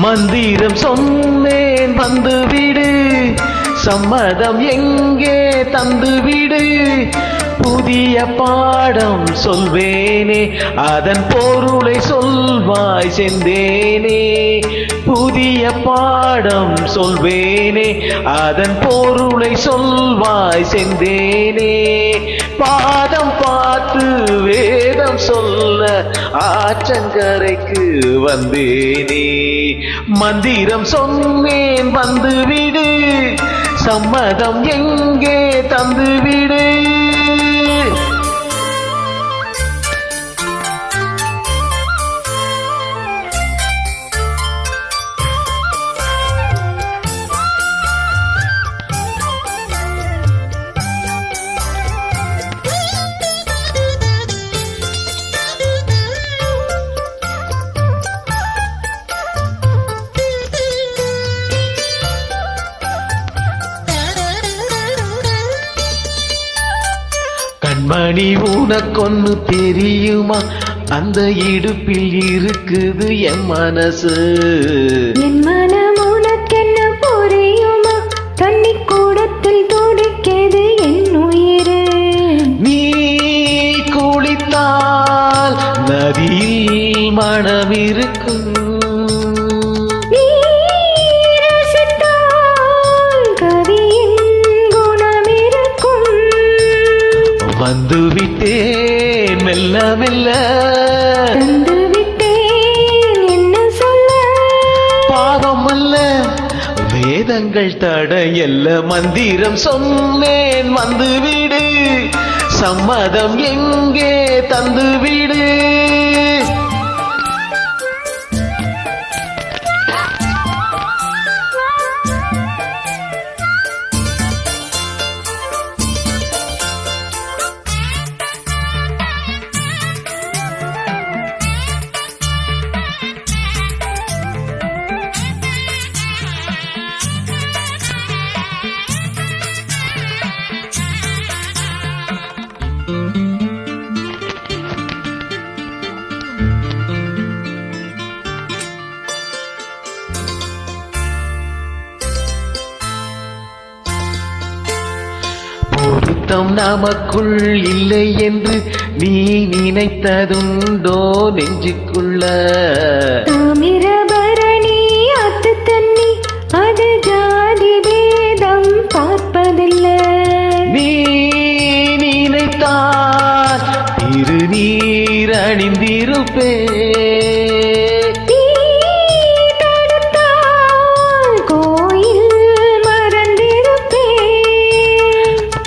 மந்திரம் சொன்னேன் வந்துவிடு, சம்மதம் எங்கே தந்துவிடு. புதிய பாடம் சொல்வேனே, அதன் பொருளை சொல்வாய் செந்தேனே. புதிய பாடம் சொல்வேனே, அதன் பொருளை சொல்வாய் செந்தேனே. பாதம் பார்த்து வேதம் சொல்ல ஆற்றங்கரைக்கு வந்தேனே. மந்திரம் சொன்னேன் வந்துவிடு, சம்மதம் எங்கே தந்துவிடு. கண்மணி உனக்கொன்னு தெரியுமா, அந்த இடுப்பில் இருக்குது என் மனசு. என் மனம் உனக்கென்ன புரியுமா, தண்ணி கூடத்தில் துடிக்கிறது என் உயிர். நீ குளித்தால் நதியில் மனம் இருக்கும், வந்துவிட்டேன் மெல்ல மெல்ல, வந்துவிட்டேன் என்ன சொல்ல. பாவம் அல்ல வேதங்கள் தடையல்ல. மந்திரம் சொன்னேன் வந்துவிடு, சம்மதம் எங்கே தந்துவிடு. பொருத்தம் நமக்குள் இல்லை என்று நீ நினைத்ததுண்டோ நெஞ்சுக்குள்ள. தாமிரபரணி ஆத்து தண்ணி, அது ஜாதி பேதம் பார்ப்பதில்லை. நீ நினைத்தால் திருநீர் அணிந்திருப்பே,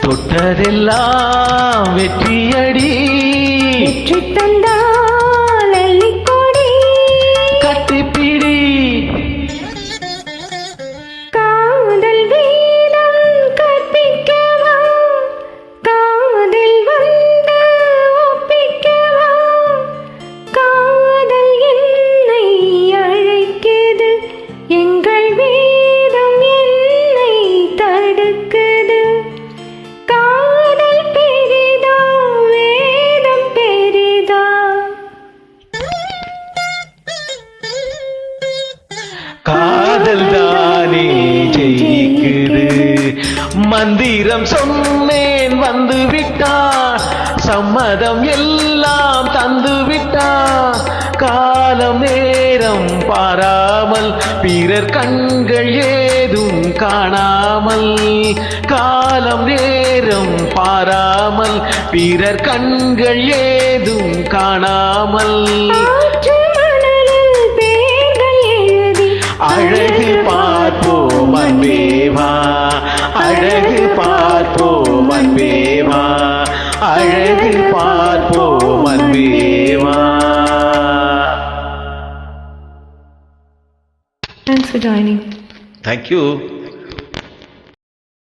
தொட்டதெல்லாம் வெற்றியடி. வெற்றி தந்தால் அள்ளிக்கொடி, கட்டிப்பிடி. காதல் வேதம் கற்பிக்கவா, காதல் வந்து ஒப்பிக்கவா. காதல் என்னை அழைக்குது, எங்கள் வேதம் என்னை தடுக்குது. காதல் தானே ஜெயிக்குது. மந்திரம் சொன்னேன் வந்து விட்டான், சம்மதம் எல்லாம் தந்து விட்டான். காலம் நேரம் பாராமல் பிறர் கண்கள் ஏதும் காணாமல், காலம் நேரம் பாராமல் பிறர் கண்கள் ஏதும் காணாமல். அழகு பார்ப்போம் அன்பேவா, அழகு பார்ப்போம் அன்பேவா, அழகு பார்ப்போம் அன்பேவா. Thanks for joining. Thank you.